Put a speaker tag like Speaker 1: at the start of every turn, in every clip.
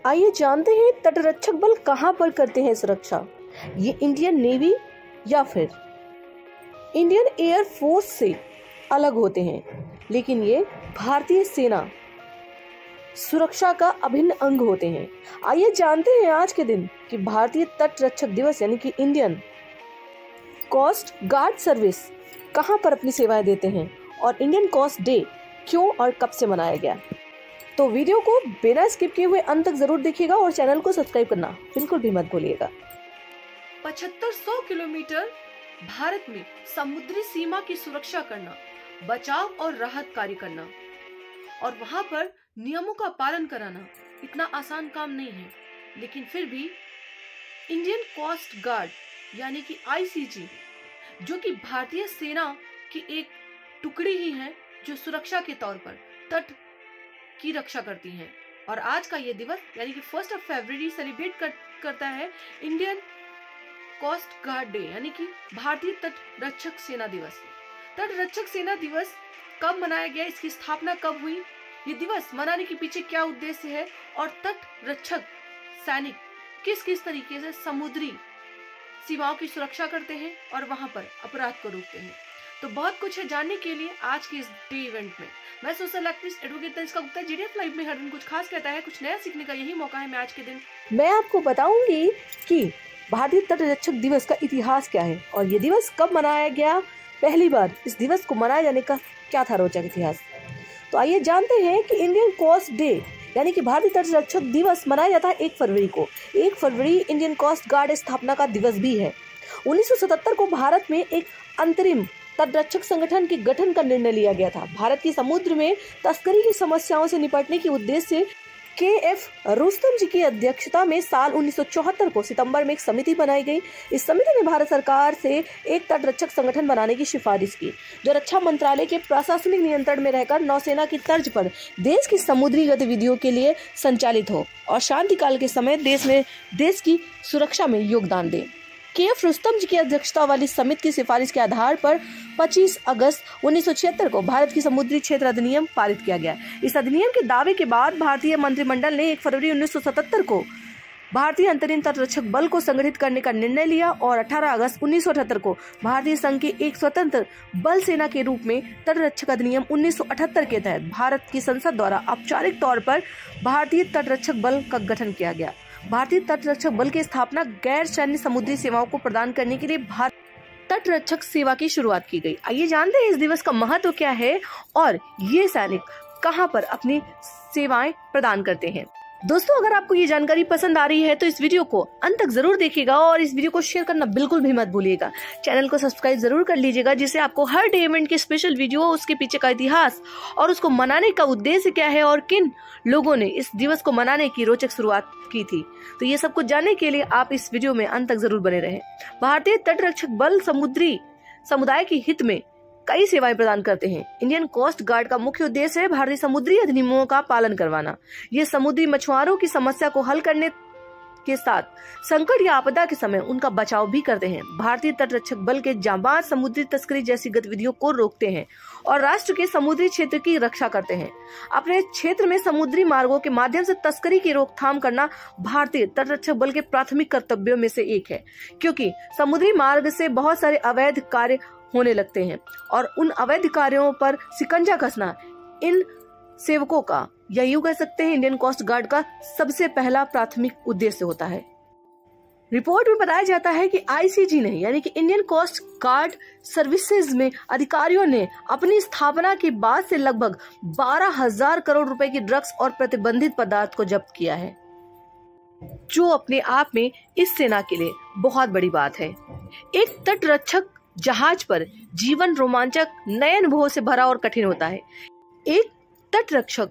Speaker 1: आइए जानते हैं तटरक्षक बल कहां पर करते हैं सुरक्षा। ये इंडियन नेवी या फिर इंडियन एयर फोर्स से अलग होते हैं, लेकिन ये भारतीय सेना सुरक्षा का अभिन्न अंग होते हैं। आइए जानते हैं आज के दिन कि भारतीय तटरक्षक दिवस यानी कि इंडियन कोस्ट गार्ड सर्विस कहां पर अपनी सेवाएं देते हैं और इंडियन कोस्ट डे क्यों और कब से मनाया गया। तो वीडियो को बिना स्किप किए हुए अंत तक जरूर देखिएगा और चैनल को सब्सक्राइब करना बिल्कुल भी मत भूलिएगा।
Speaker 2: 7500 किलोमीटर भारत में समुद्री सीमा की सुरक्षा करना, बचाव और राहत कार्य करना और वहां पर नियमों का पालन कराना इतना आसान काम नहीं है, लेकिन फिर भी इंडियन कोस्ट गार्ड यानी कि आईसीजी, जो कि भारतीय सेना की एक टुकड़ी ही है जो सुरक्षा के तौर पर तट की रक्षा करती हैं। और आज का ये दिवस यानी कि 1 फरवरी सेलिब्रेट करता है इंडियन कोस्ट गार्ड डे यानी कि भारतीय तटरक्षक सेना दिवस। तटरक्षक सेना दिवस कब मनाया गया, इसकी स्थापना कब हुई, ये दिवस मनाने के पीछे क्या उद्देश्य है और तटरक्षक सैनिक किस किस तरीके से समुद्री सीमाओं की सुरक्षा करते हैं और वहां पर अपराध को रोकते हैं। तो बहुत कुछ है जानने के लिए आज के इस डे इवेंट में। मैं social activist advocate Tanishka Gupta, GDF live में हर दिन कुछ खास कहता है, कुछ नया सीखने का यही मौका है। मैं आज के दिन
Speaker 1: मैं आपको बताऊंगी कि भारतीय तटरक्षक दिवस का इतिहास क्या है और ये दिवस कब मनाया गया, पहली बार इस दिवस को मनाए जाने का क्या था रोचक इतिहास। तो आइए जानते हैं कि इंडियन कोस्ट डे यानी कि भारतीय तटरक्षक दिवस मनाया जाता है 1 फरवरी को। 1 फरवरी इंडियन कोस्ट गार्ड स्थापना का दिवस भी है। 1977 को भारत में एक अंतरिम तटरक्षक संगठन के गठन का निर्णय लिया गया था। भारत के समुद्र में तस्करी की समस्याओं से निपटने के उद्देश्य से के.एफ. रुस्तम जी की अध्यक्षता में साल 1974 को सितंबर में एक समिति बनाई गई। इस समिति ने भारत सरकार से एक तटरक्षक संगठन बनाने की सिफारिश की, जो रक्षा मंत्रालय के प्रशासनिक नियंत्रण में रहकर नौसेना की तर्ज पर देश की समुद्री गतिविधियों के लिए संचालित हो और शांति काल के समय देश की सुरक्षा में योगदान दे। के.एफ. रुस्तम जी की अध्यक्षता वाली समिति की सिफारिश के आधार पर 25 अगस्त 1976 को भारत की समुद्री क्षेत्र अधिनियम पारित किया गया। इस अधिनियम के दावे के बाद भारतीय मंत्रिमंडल ने 1 फरवरी 1977 को भारतीय अंतरिम तटरक्षक बल को संगठित करने का निर्णय लिया और 18 अगस्त 1978 को भारतीय संघ के एक स्वतंत्र बल सेना के रूप में तटरक्षक अधिनियम 1978 के तहत भारत की संसद द्वारा औपचारिक तौर पर भारतीय तटरक्षक बल का गठन किया गया। भारतीय तटरक्षक बल की स्थापना गैर सैन्य समुद्री सेवाओं को प्रदान करने के लिए भारत तटरक्षक सेवा की शुरुआत की गई। आइए जानते हैं इस दिवस का महत्व क्या है और ये सैनिक कहां पर अपनी सेवाएं प्रदान करते हैं। दोस्तों, अगर आपको ये जानकारी पसंद आ रही है तो इस वीडियो को अंत तक जरूर देखिएगा और इस वीडियो को शेयर करना बिल्कुल भी मत भूलिएगा। चैनल को सब्सक्राइब जरूर कर लीजिएगा, जिससे आपको हर डे इवेंट के स्पेशल वीडियो, उसके पीछे का इतिहास और उसको मनाने का उद्देश्य क्या है और किन लोगों ने इस दिवस को मनाने की रोचक शुरुआत की थी, तो ये सब कुछ जानने के लिए आप इस वीडियो में अंत तक जरूर बने रहें। भारतीय तटरक्षक बल समुद्री समुदाय के हित में कई सेवाएं प्रदान करते हैं। इंडियन कोस्ट गार्ड का मुख्य उद्देश्य है भारतीय समुद्री अधिनियमों का पालन करवाना। ये समुद्री मछुआरों की समस्या को हल करने के साथ संकट या आपदा के समय उनका बचाव भी करते हैं। भारतीय तटरक्षक बल के जांबाज समुद्री तस्करी जैसी गतिविधियों को रोकते हैं और राष्ट्र के समुद्री क्षेत्र की रक्षा करते हैं। अपने क्षेत्र में समुद्री मार्गों के माध्यम से तस्करी की रोकथाम करना भारतीय तटरक्षक बल के प्राथमिक कर्तव्यों में से एक है, क्योंकि समुद्री मार्ग से बहुत सारे अवैध कार्य होने लगते हैं और उन अवैध कार्यों पर शिकंजा कसना इन सेवकों का, या यूं कह सकते हैं इंडियन कोस्ट गार्ड का सबसे पहला प्राथमिक उद्देश्य होता है। रिपोर्ट में बताया जाता है कि आईसीजी ने यानी कि इंडियन कोस्ट गार्ड सर्विसेज में अधिकारियों ने अपनी स्थापना के बाद से लगभग 12,000 करोड़ रुपए की ड्रग्स और प्रतिबंधित पदार्थ को जब्त किया है, जो अपने आप में इस सेना के लिए बहुत बड़ी बात है। एक तटरक्षक जहाज पर जीवन रोमांचक, नए अनुभवों से भरा और कठिन होता है। एक तटरक्षक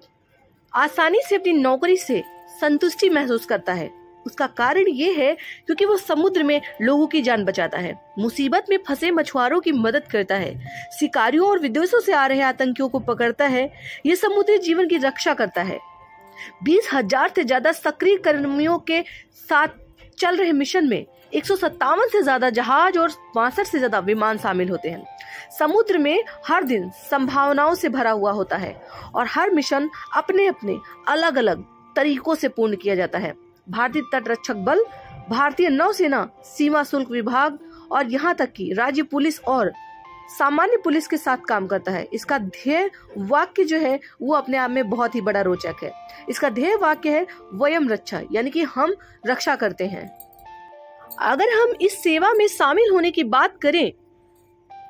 Speaker 1: आसानी से अपनी नौकरी से संतुष्टि महसूस करता है। उसका कारण ये है क्योंकि वो समुद्र में लोगों की जान बचाता है, मुसीबत में फंसे मछुआरों की मदद करता है, शिकारियों और विदेशों से आ रहे आतंकियों को पकड़ता है, ये समुद्री जीवन की रक्षा करता है। 20,000 से ज्यादा सक्रिय कर्मियों के साथ चल रहे मिशन में 157 से ज्यादा जहाज और 62 से ज्यादा विमान शामिल होते हैं। समुद्र में हर दिन संभावनाओं से भरा हुआ होता है और हर मिशन अपने अपने अलग अलग तरीकों से पूर्ण किया जाता है। भारतीय तटरक्षक बल भारतीय नौसेना, सीमा शुल्क विभाग और यहाँ तक कि राज्य पुलिस और सामान्य पुलिस के साथ काम करता है। इसका ध्येय वाक्य जो है वो अपने आप में बहुत ही बड़ा रोचक है। इसका ध्येय वाक्य है वयम रक्षा, यानी कि हम रक्षा करते हैं। अगर हम इस सेवा में शामिल होने की बात करें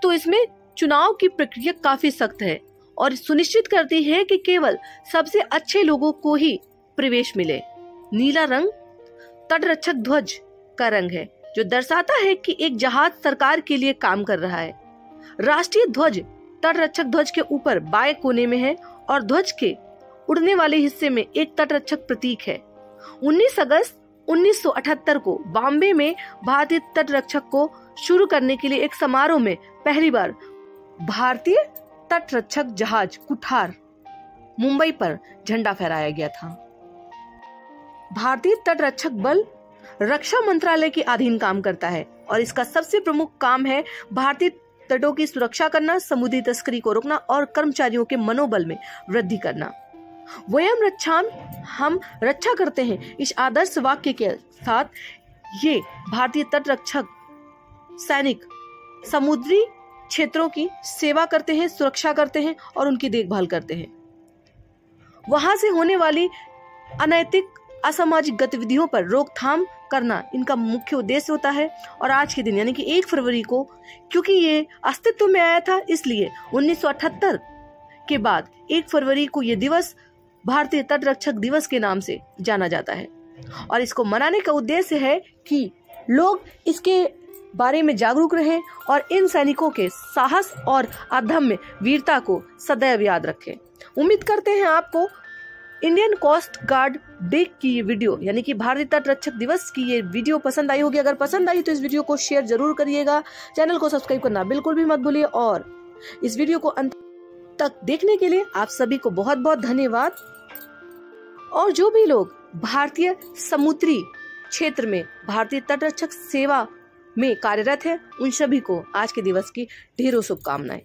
Speaker 1: तो इसमें चुनाव की प्रक्रिया काफी सख्त है और सुनिश्चित करती है कि केवल सबसे अच्छे लोगों को ही प्रवेश मिले। नीला रंग तटरक्षक ध्वज का रंग है, जो दर्शाता है कि एक जहाज सरकार के लिए काम कर रहा है। राष्ट्रीय ध्वज तटरक्षक ध्वज के ऊपर बाएं कोने में है और ध्वज के उड़ने वाले हिस्से में एक तटरक्षक प्रतीक है। 19 अगस्त 1978 को बॉम्बे में भारतीय तटरक्षक को शुरू करने के लिए एक समारोह में पहली बार भारतीय तटरक्षक जहाज कुठार मुंबई पर झंडा फहराया गया था। भारतीय तटरक्षक बल रक्षा मंत्रालय के अधीन काम करता है और इसका सबसे प्रमुख काम है भारतीय तटों की सुरक्षा करना, समुद्री तस्करी को रोकना और कर्मचारियों के मनोबल में वृद्धि करना। वयम रक्षाम, हम रक्षा करते हैं, इस आदर्श वाक्य के साथ ये भारतीय तटरक्षक सैनिक समुद्री क्षेत्रों की सेवा करते हैं, सुरक्षा करते हैं और उनकी देखभाल करते हैं। वहां से होने वाली अनैतिक असामाजिक गतिविधियों पर रोकथाम करना इनका मुख्य उद्देश्य होता है। और आज के दिन यानी कि 1 फरवरी को, क्योंकि ये अस्तित्व में आया था, इसलिए 1978 के बाद 1 फरवरी को ये दिवस भारतीय तटरक्षक दिवस के नाम से जाना जाता है। और इसको मनाने का उद्देश्य है कि लोग इसके बारे में जागरूक रहें और इन सैनिकों के साहस और अदम्य वीरता को सदैव याद रखें। उम्मीद करते हैं आपको इंडियन कोस्ट गार्ड डे की ये वीडियो यानी कि भारतीय तटरक्षक दिवस की ये वीडियो पसंद आई होगी। अगर पसंद आई तो इस वीडियो को शेयर जरूर करिएगा, चैनल को सब्सक्राइब करना बिल्कुल भी मत भूलिए और इस वीडियो को अंत तक देखने के लिए आप सभी को बहुत बहुत धन्यवाद। और जो भी लोग भारतीय समुद्री क्षेत्र में भारतीय तटरक्षक सेवा में कार्यरत है, उन सभी को आज के दिवस की ढेरों शुभकामनाएं।